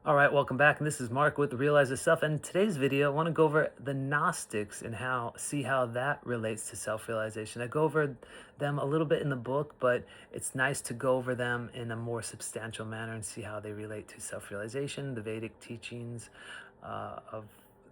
All right, welcome back. And this is Mark with Realize Yourself. And in today's video, I want to go over the Gnostics and see how that relates to self-realization. I go over them a little bit in the book, but it's nice to go over them in a more substantial manner and see how they relate to self-realization, the Vedic teachings of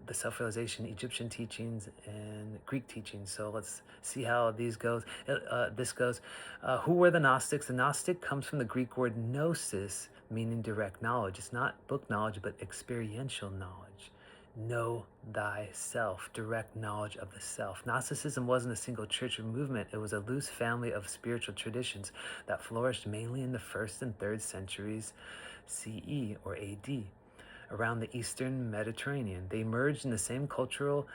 the self-realization, Egyptian teachings, and Greek teachings. So let's see how this goes. Who were the Gnostics? The Gnostic comes from the Greek word gnosis, meaning direct knowledge. It's not book knowledge, but experiential knowledge. Know thyself, direct knowledge of the self. Gnosticism wasn't a single church or movement. It was a loose family of spiritual traditions that flourished mainly in the 1st and 3rd centuries CE or AD around the Eastern Mediterranean. They emerged in the same cultural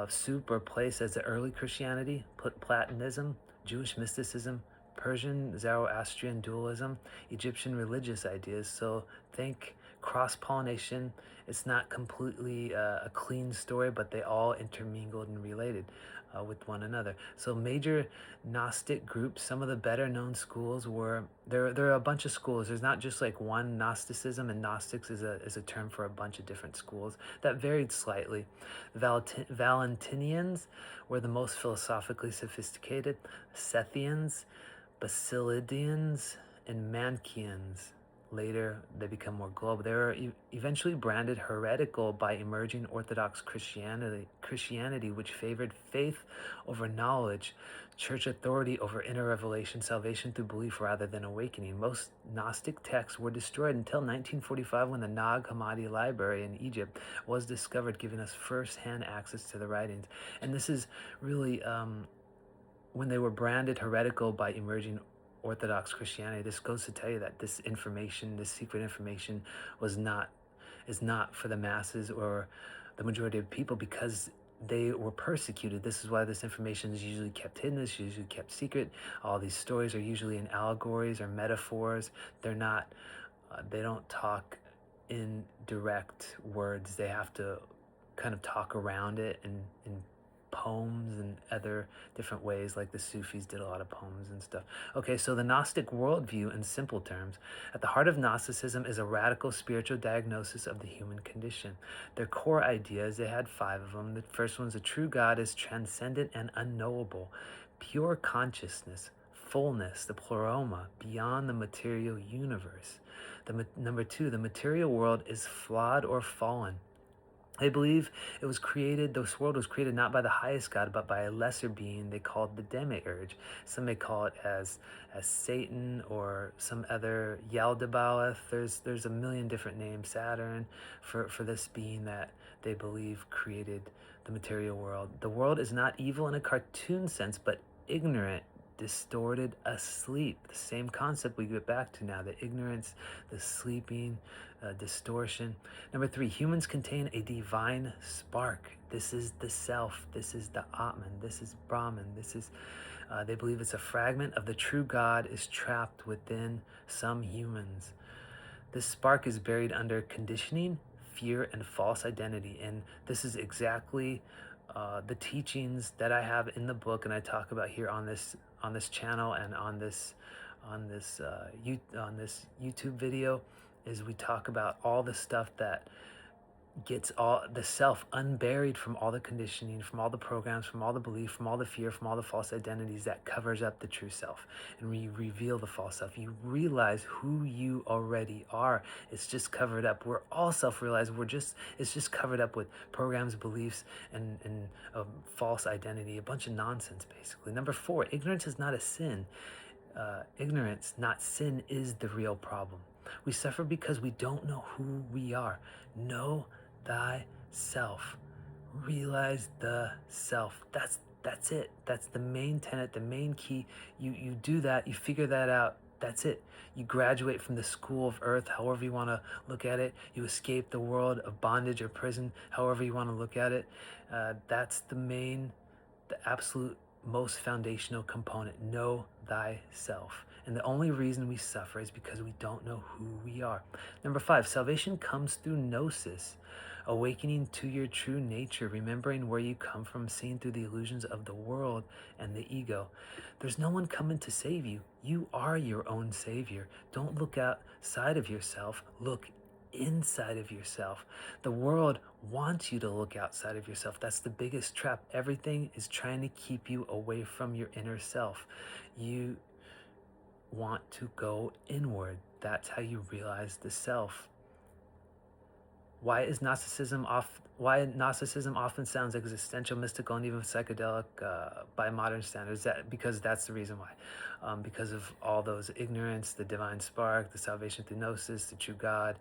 soup or place as the early Christianity, Platonism, Jewish mysticism, Persian Zoroastrian dualism, Egyptian religious ideas. So think cross-pollination. It's not completely a clean story, but they all intermingled and related with one another. So major Gnostic groups, some of the better known schools were, there are a bunch of schools. There's not just like one Gnosticism, and Gnostics is a term for a bunch of different schools that varied slightly. Valentinians were the most philosophically sophisticated, Sethians, Basilideans, and Manichaeans. Later, they become more global. They were eventually branded heretical by emerging orthodox Christianity, which favored faith over knowledge, church authority over inner revelation, salvation through belief rather than awakening. Most Gnostic texts were destroyed until 1945 when the Nag Hammadi Library in Egypt was discovered, giving us first-hand access to the writings. And this is really when they were branded heretical by emerging Orthodox Christianity. This goes to tell you that this information, this secret information, is not for the masses or the majority of people, because they were persecuted. This is why this information is usually kept hidden, it's usually kept secret. All these stories are usually in allegories or metaphors. They're not, they don't talk in direct words. They have to kind of talk around it in poems and other different ways, like the Sufis did a lot of poems and stuff. Okay, so the Gnostic worldview, in simple terms, at the heart of Gnosticism is a radical spiritual diagnosis of the human condition. Their core ideas, they had 5 of them. The first one's: the true God is transcendent and unknowable, pure consciousness, fullness, the pleroma, beyond the material universe. Number 2, the material world is flawed or fallen. They believe this world was created not by the highest God, but by a lesser being they called the demiurge. Some may call it as Satan or some other Yaldabaoth. There's a million different names, Saturn, for this being that they believe created the material world. The world is not evil in a cartoon sense, but ignorant, distorted, asleep. The same concept we get back to now: the ignorance, the sleeping, distortion. Number 3, humans contain a divine spark. This is the self. This is the Atman. This is Brahman. They believe it's a fragment of the true God is trapped within some humans. This spark is buried under conditioning, fear, and false identity. And this is exactly the teachings that I have in the book, and I talk about here on this channel and on this YouTube video. Is we talk about all the stuff that gets all the self unburied from all the conditioning, from all the programs, from all the belief, from all the fear, from all the false identities that covers up the true self. And when you reveal the false self, you realize who you already are. It's just covered up. We're all self-realized. It's just covered up with programs, beliefs, and false identity, a bunch of nonsense, basically. Number 4, ignorance is not a sin. Ignorance, not sin, is the real problem. We suffer because we don't know who we are. Know thyself. Realize the self. That's it. That's the main tenet, the main key. You do that, you figure that out. That's it. You graduate from the school of earth, however you want to look at it. You escape the world of bondage or prison, however you want to look at it. That's the absolute most foundational component. Know thyself. And the only reason we suffer is because we don't know who we are. Number 5, salvation comes through gnosis, awakening to your true nature, remembering where you come from, seeing through the illusions of the world and the ego. There's no one coming to save you. You are your own savior. Don't look outside of yourself. Look inside of yourself. The world wants you to look outside of yourself. That's the biggest trap. Everything is trying to keep you away from your inner self. You want to go inward. That's how you realize the self. Why Gnosticism often sounds existential, mystical, and even psychedelic by modern standards? Because that's the reason why. Because of all those ignorance, the divine spark, the salvation through gnosis, the true God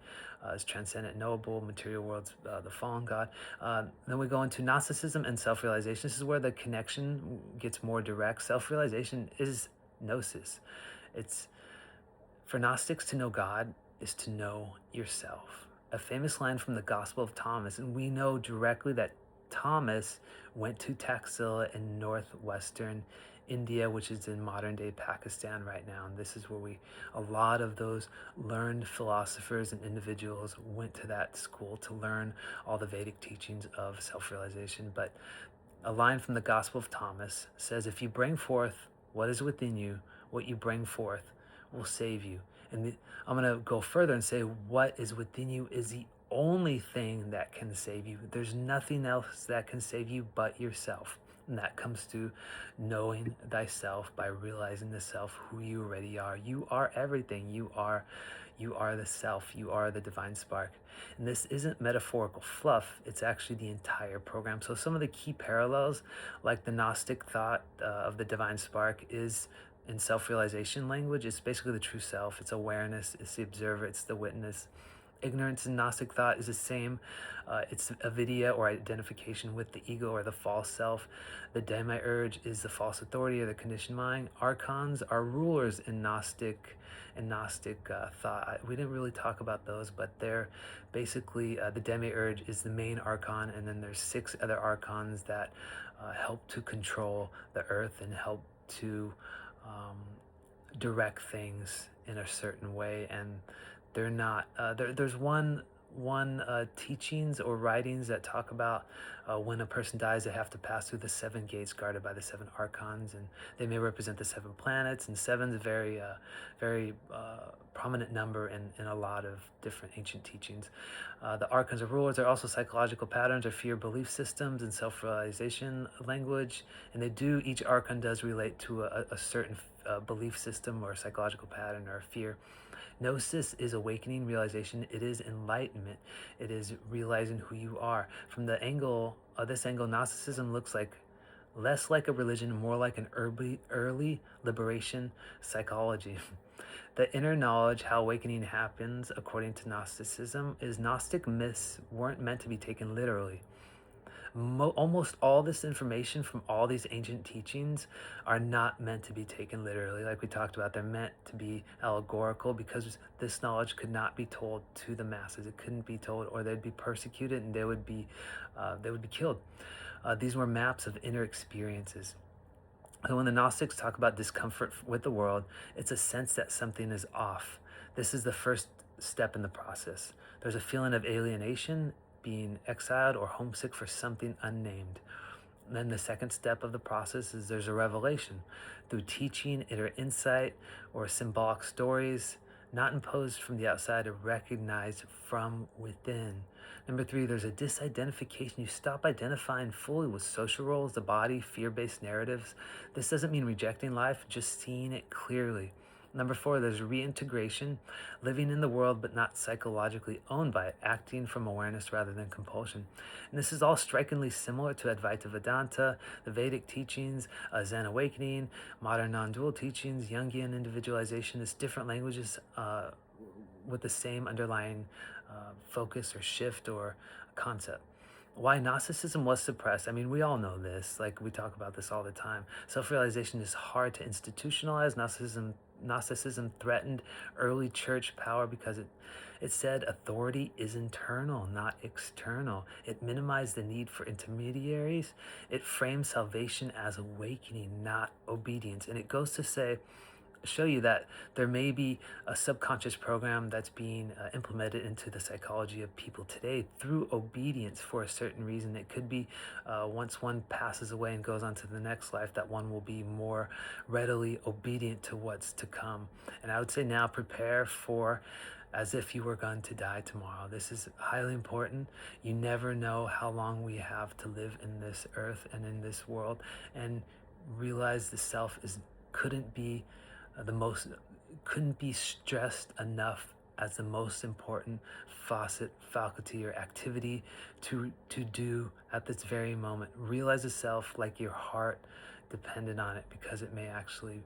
is transcendent, knowable, material world's the fallen God. Then we go into Gnosticism and self-realization. This is where the connection gets more direct. Self-realization is gnosis. It's for Gnostics, to know God is to know yourself. A famous line from the Gospel of Thomas, and we know directly that Thomas went to Taxila in northwestern India, which is in modern day Pakistan right now. And this is where a lot of those learned philosophers and individuals went to that school to learn all the Vedic teachings of self-realization. But a line from the Gospel of Thomas says, if you bring forth what is within you, what you bring forth will save you. And I'm going to go further and say what is within you is the only thing that can save you. There's nothing else that can save you but yourself. And that comes to knowing thyself by realizing the self, who you already are. You are everything. You are the self. You are the divine spark. And this isn't metaphorical fluff. It's actually the entire program. So some of the key parallels, like the Gnostic thought of the divine spark, is in self-realization language. It's basically the true self. It's awareness. It's the observer. It's the witness. Ignorance in Gnostic thought is the same. It's avidya, or identification with the ego or the false self. The demiurge is the false authority or the conditioned mind. Archons are rulers in Gnostic thought. We didn't really talk about those, but they're basically the demiurge is the main archon, and then there's 6 other archons that help to control the earth and help to direct things in a certain way. And they're not there's one teachings or writings that talk about when a person dies, they have to pass through the 7 gates guarded by the 7 archons, and they may represent the 7 planets, and 7 is a very prominent number in a lot of different ancient teachings. The archons are rulers. They're also psychological patterns or fear belief systems in self-realization language, and each archon does relate to a certain belief system or psychological pattern or fear. Gnosis is awakening, realization. It is enlightenment. It is realizing who you are. From this angle, Gnosticism looks like less like a religion, more like an early liberation psychology. The inner knowledge, how awakening happens, according to Gnosticism, is Gnostic myths weren't meant to be taken literally. Almost all this information from all these ancient teachings are not meant to be taken literally. Like we talked about, they're meant to be allegorical, because this knowledge could not be told to the masses. It couldn't be told, or they'd be persecuted and they would be killed. These were maps of inner experiences. So when the Gnostics talk about discomfort with the world, it's a sense that something is off. This is the first step in the process. There's a feeling of alienation, being exiled or homesick for something unnamed. And then the second step of the process is there's a revelation through teaching, inner insight, or symbolic stories, not imposed from the outside, or recognized from within. Number 3, there's a disidentification. You stop identifying fully with social roles, the body, fear-based narratives. This doesn't mean rejecting life, just seeing it clearly. Number 4, there's reintegration, living in the world but not psychologically owned by it, acting from awareness rather than compulsion. And this is all strikingly similar to Advaita Vedanta, the Vedic teachings, Zen awakening, modern non-dual teachings, Jungian individualization. It's different languages with the same underlying focus or shift or concept. Why Gnosticism was suppressed. I mean, we all know this. Like, we talk about this all the time. Self-realization is hard to institutionalize. Gnosticism threatened early church power because it said authority is internal, not external. It minimized the need for intermediaries. It framed salvation as awakening, not obedience. And it goes to show you that there may be a subconscious program that's being implemented into the psychology of people today through obedience for a certain reason. It could be once one passes away and goes on to the next life, that one will be more readily obedient to what's to come. And I would say now prepare for as if you were going to die tomorrow. This is highly important. You never know how long we have to live in this earth and in this world, and realize the self couldn't be couldn't be stressed enough as the most important faculty or activity to do at this very moment. Realize the self like your heart depended on it, because it may actually,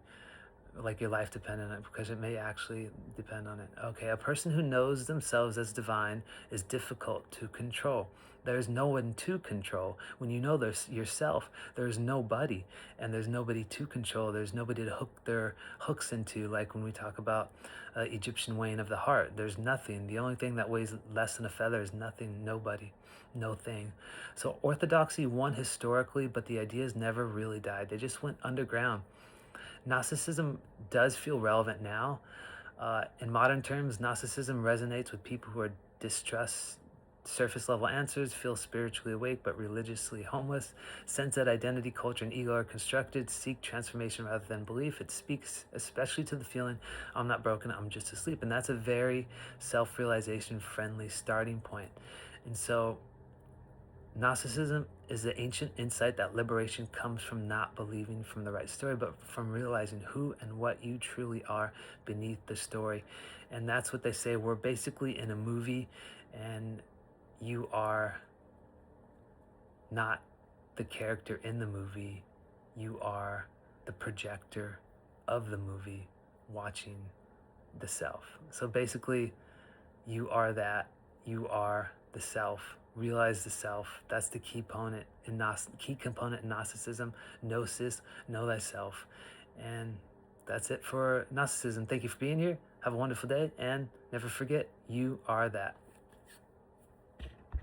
like your life dependent on it, because it may actually depend on it. Okay, a person who knows themselves as divine is difficult to control. There's no one to control. When you know there's yourself, there's nobody, and there's nobody to control. There's nobody to hook their hooks into, like when we talk about Egyptian weighing of the heart. There's nothing. The only thing that weighs less than a feather is nothing, nobody, no thing. So orthodoxy won historically, but the ideas never really died. They just went underground. Gnosticism does feel relevant now. In modern terms, Gnosticism resonates with people who distrust surface level answers, feel spiritually awake but religiously homeless, sense that identity, culture, and ego are constructed, seek transformation rather than belief. It speaks especially to the feeling, I'm not broken, I'm just asleep. And that's a very self-realization friendly starting point. And so Gnosticism is the ancient insight that liberation comes from not believing from the right story, but from realizing who and what you truly are beneath the story. And that's what they say. We're basically in a movie, and you are not the character in the movie. You are the projector of the movie watching the self. So basically, you are that. You are the self. Realize the self. That's the key component in Gnosticism. Gnosis, know thyself. And that's it for Gnosticism. Thank you for being here. Have a wonderful day, and never forget, you are that.